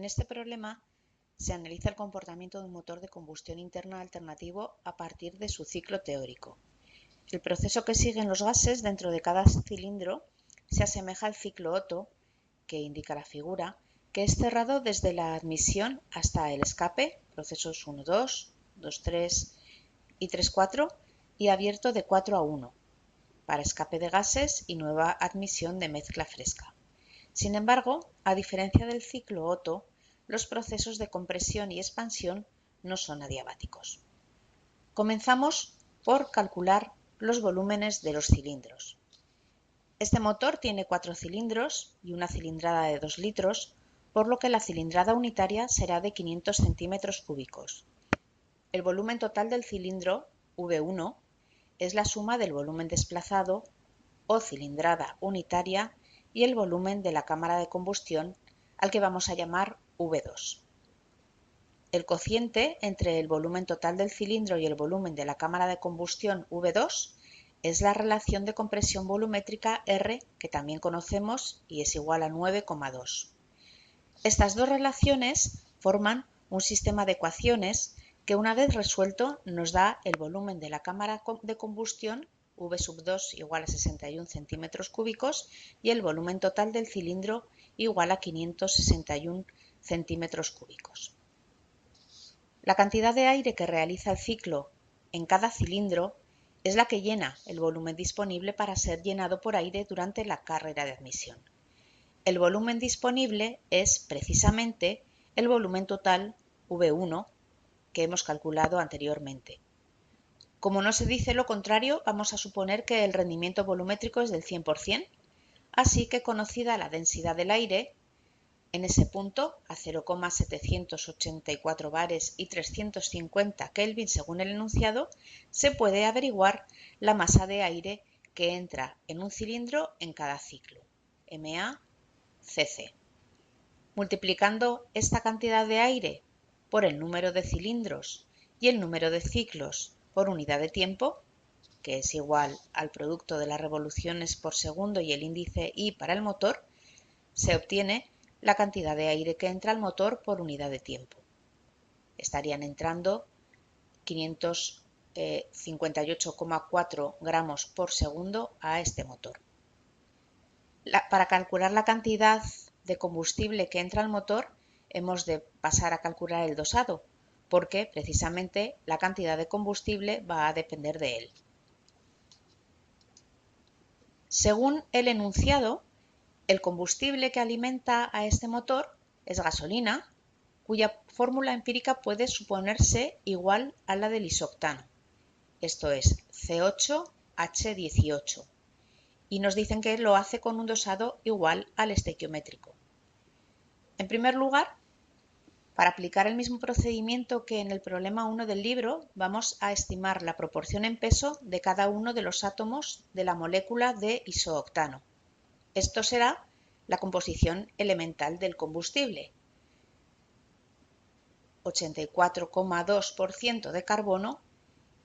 En este problema se analiza el comportamiento de un motor de combustión interna alternativo a partir de su ciclo teórico. El proceso que siguen los gases dentro de cada cilindro se asemeja al ciclo Otto, que indica la figura, que es cerrado desde la admisión hasta el escape, procesos 1-2, 2-3 y 3-4, y abierto de 4 a 1, para escape de gases y nueva admisión de mezcla fresca. Sin embargo, a diferencia del ciclo Otto, los procesos de compresión y expansión no son adiabáticos. Comenzamos por calcular los volúmenes de los cilindros. Este motor tiene 4 cilindros y una cilindrada de 2 litros, por lo que la cilindrada unitaria será de 500 centímetros cúbicos. El volumen total del cilindro, V1, es la suma del volumen desplazado o cilindrada unitaria y el volumen de la cámara de combustión, al que vamos a llamar V2. El cociente entre el volumen total del cilindro y el volumen de la cámara de combustión V2 es la relación de compresión volumétrica R, que también conocemos, y es igual a 9,2. Estas dos relaciones forman un sistema de ecuaciones que, una vez resuelto, nos da el volumen de la cámara de combustión, V2 igual a 61 centímetros cúbicos, y el volumen total del cilindro igual a 561 centímetros cúbicos. La cantidad de aire que realiza el ciclo en cada cilindro es la que llena el volumen disponible para ser llenado por aire durante la carrera de admisión. El volumen disponible es, precisamente, el volumen total V1 que hemos calculado anteriormente. Como no se dice lo contrario, vamos a suponer que el rendimiento volumétrico es del 100%, así que, conocida la densidad del aire, en ese punto, a 0,784 bares y 350 Kelvin según el enunciado, se puede averiguar la masa de aire que entra en un cilindro en cada ciclo, MA/cc. Multiplicando esta cantidad de aire por el número de cilindros y el número de ciclos por unidad de tiempo, que es igual al producto de las revoluciones por segundo y el índice I para el motor, se obtiene la cantidad de aire que entra al motor por unidad de tiempo. Estarían entrando 558,4 gramos por segundo a este motor. Para calcular la cantidad de combustible que entra al motor, hemos de pasar a calcular el dosado, porque precisamente la cantidad de combustible va a depender de él. Según el enunciado, el combustible que alimenta a este motor es gasolina, cuya fórmula empírica puede suponerse igual a la del isoctano, esto es C8H18, y nos dicen que lo hace con un dosado igual al estequiométrico. En primer lugar, para aplicar el mismo procedimiento que en el problema 1 del libro, vamos a estimar la proporción en peso de cada uno de los átomos de la molécula de isooctano. Esto será la composición elemental del combustible: 84,2% de carbono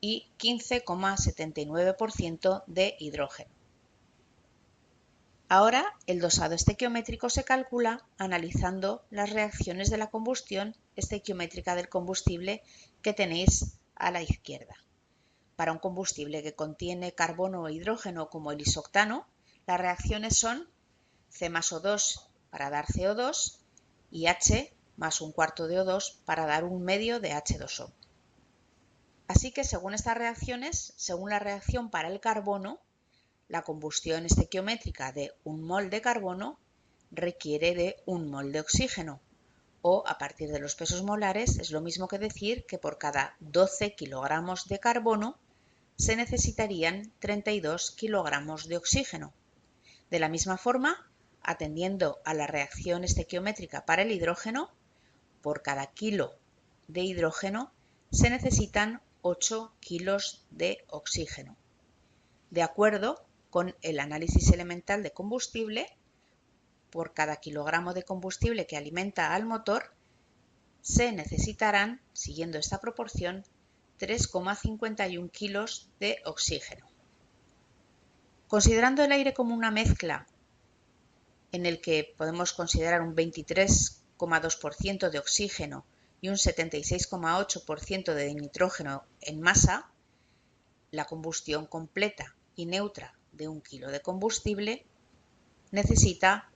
y 15,79% de hidrógeno. Ahora, el dosado estequiométrico se calcula analizando las reacciones de la combustión estequiométrica del combustible que tenéis a la izquierda. Para un combustible que contiene carbono o hidrógeno como el isoctano, las reacciones son C más O2 para dar CO2 y H más un cuarto de O2 para dar un medio de H2O. Así que, según estas reacciones, según la reacción para el carbono, la combustión estequiométrica de 1 mol de carbono requiere de 1 mol de oxígeno, o a partir de los pesos molares es lo mismo que decir que por cada 12 kilogramos de carbono se necesitarían 32 kilogramos de oxígeno. De la misma forma, atendiendo a la reacción estequiométrica para el hidrógeno, por cada kilo de hidrógeno se necesitan 8 kilos de oxígeno. De acuerdo con el análisis elemental de combustible, por cada kilogramo de combustible que alimenta al motor, se necesitarán, siguiendo esta proporción, 3,51 kilos de oxígeno. Considerando el aire como una mezcla en el que podemos considerar un 23 76,2% de oxígeno y un 76,8% de nitrógeno en masa, la combustión completa y neutra de 1 kilo de combustible necesita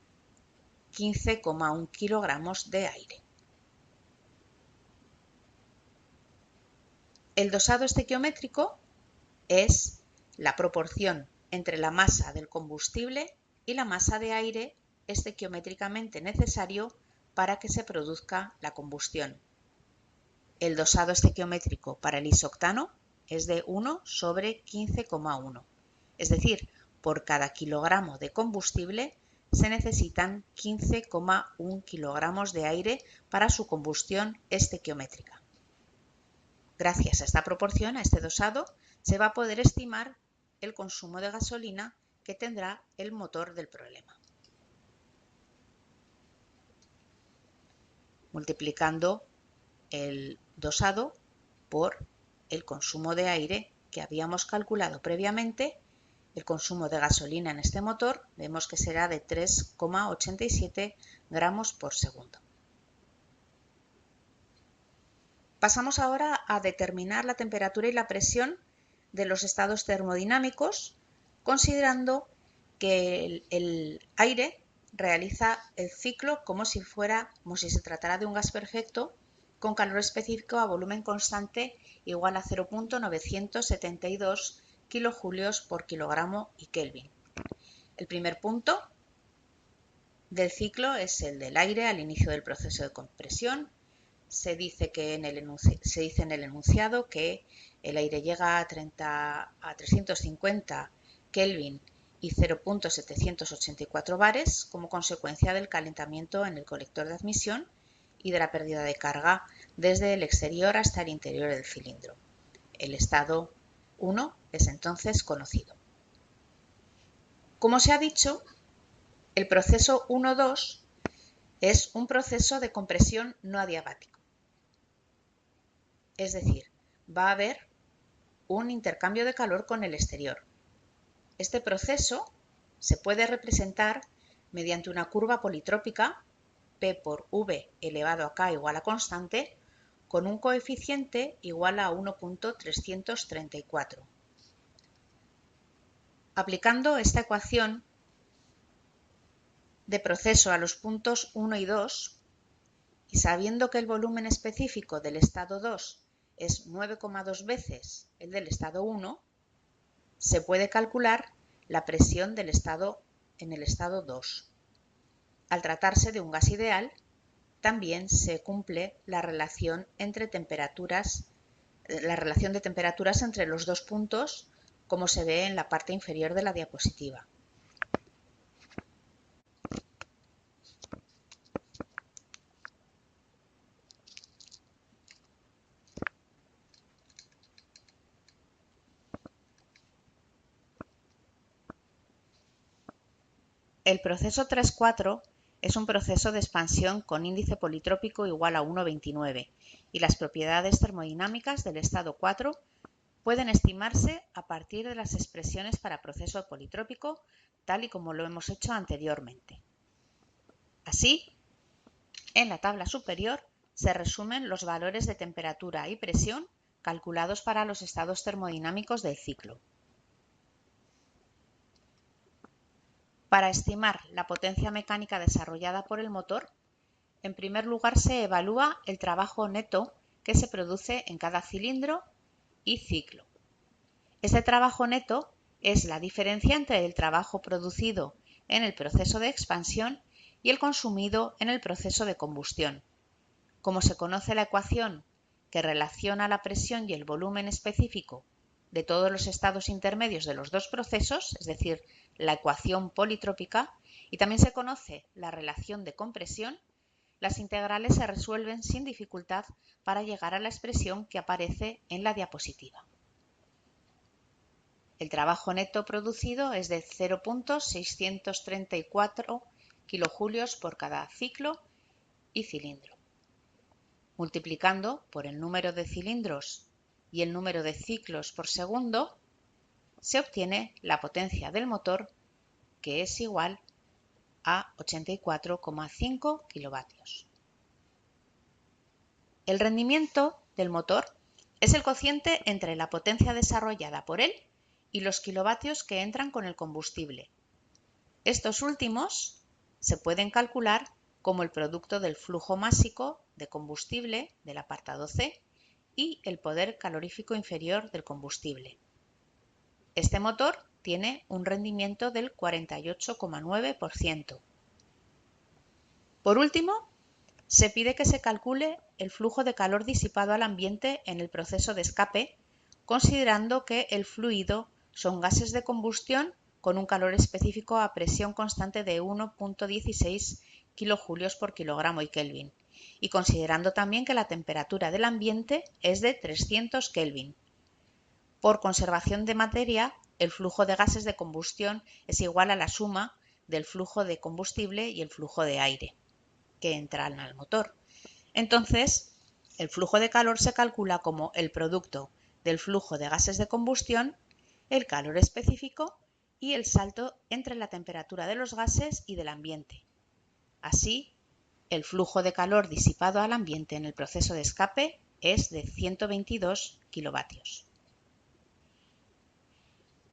15,1 kilogramos de aire. El dosado estequiométrico es la proporción entre la masa del combustible y la masa de aire estequiométricamente necesario para que se produzca la combustión. El dosado estequiométrico para el isoctano es de 1 sobre 15,1, es decir, por cada kilogramo de combustible se necesitan 15,1 kilogramos de aire para su combustión estequiométrica. Gracias a esta proporción, a este dosado, se va a poder estimar el consumo de gasolina que tendrá el motor del problema. Multiplicando el dosado por el consumo de aire que habíamos calculado previamente, el consumo de gasolina en este motor vemos que será de 3,87 gramos por segundo. Pasamos ahora a determinar la temperatura y la presión de los estados termodinámicos, considerando que el aire realiza el ciclo como si se tratara de un gas perfecto con calor específico a volumen constante igual a 0,972 kilojulios por kilogramo y Kelvin. El primer punto del ciclo es el del aire al inicio del proceso de compresión. Se dice en el enunciado que el aire llega a 350 Kelvin y 0,784 bares como consecuencia del calentamiento en el colector de admisión y de la pérdida de carga desde el exterior hasta el interior del cilindro. El estado 1 es entonces conocido. Como se ha dicho, el proceso 1-2 es un proceso de compresión no adiabático. Es decir, va a haber un intercambio de calor con el exterior. Este proceso se puede representar mediante una curva politrópica P por V elevado a K igual a constante con un coeficiente igual a 1,334. Aplicando esta ecuación de proceso a los puntos 1 y 2 y sabiendo que el volumen específico del estado 2 es 9,2 veces el del estado 1, se puede calcular la presión del estado en el estado 2. Al tratarse de un gas ideal, también se cumple la relación de temperaturas entre los dos puntos, como se ve en la parte inferior de la diapositiva. El proceso 3,4 es un proceso de expansión con índice politrópico igual a 1,29 y las propiedades termodinámicas del estado 4 pueden estimarse a partir de las expresiones para proceso politrópico, tal y como lo hemos hecho anteriormente. Así, en la tabla superior se resumen los valores de temperatura y presión calculados para los estados termodinámicos del ciclo. Para estimar la potencia mecánica desarrollada por el motor, en primer lugar se evalúa el trabajo neto que se produce en cada cilindro y ciclo. Este trabajo neto es la diferencia entre el trabajo producido en el proceso de expansión y el consumido en el proceso de combustión. Como se conoce la ecuación que relaciona la presión y el volumen específico de todos los estados intermedios de los dos procesos, es decir, la ecuación politrópica, y también se conoce la relación de compresión, las integrales se resuelven sin dificultad para llegar a la expresión que aparece en la diapositiva. El trabajo neto producido es de 0,634 kilojulios por cada ciclo y cilindro. Multiplicando por el número de cilindros y el número de ciclos por segundo, se obtiene la potencia del motor, que es igual a 84,5 kilovatios. El rendimiento del motor es el cociente entre la potencia desarrollada por él y los kilovatios que entran con el combustible. Estos últimos se pueden calcular como el producto del flujo másico de combustible del apartado C y el poder calorífico inferior del combustible. Este motor tiene un rendimiento del 48,9%. Por último, se pide que se calcule el flujo de calor disipado al ambiente en el proceso de escape, considerando que el fluido son gases de combustión con un calor específico a presión constante de 1,16 kJ por kilogramo y Kelvin, y considerando también que la temperatura del ambiente es de 300 Kelvin. Por conservación de materia, el flujo de gases de combustión es igual a la suma del flujo de combustible y el flujo de aire que entran al motor. Entonces, el flujo de calor se calcula como el producto del flujo de gases de combustión, el calor específico y el salto entre la temperatura de los gases y del ambiente. Así, el flujo de calor disipado al ambiente en el proceso de escape es de 122 kilovatios.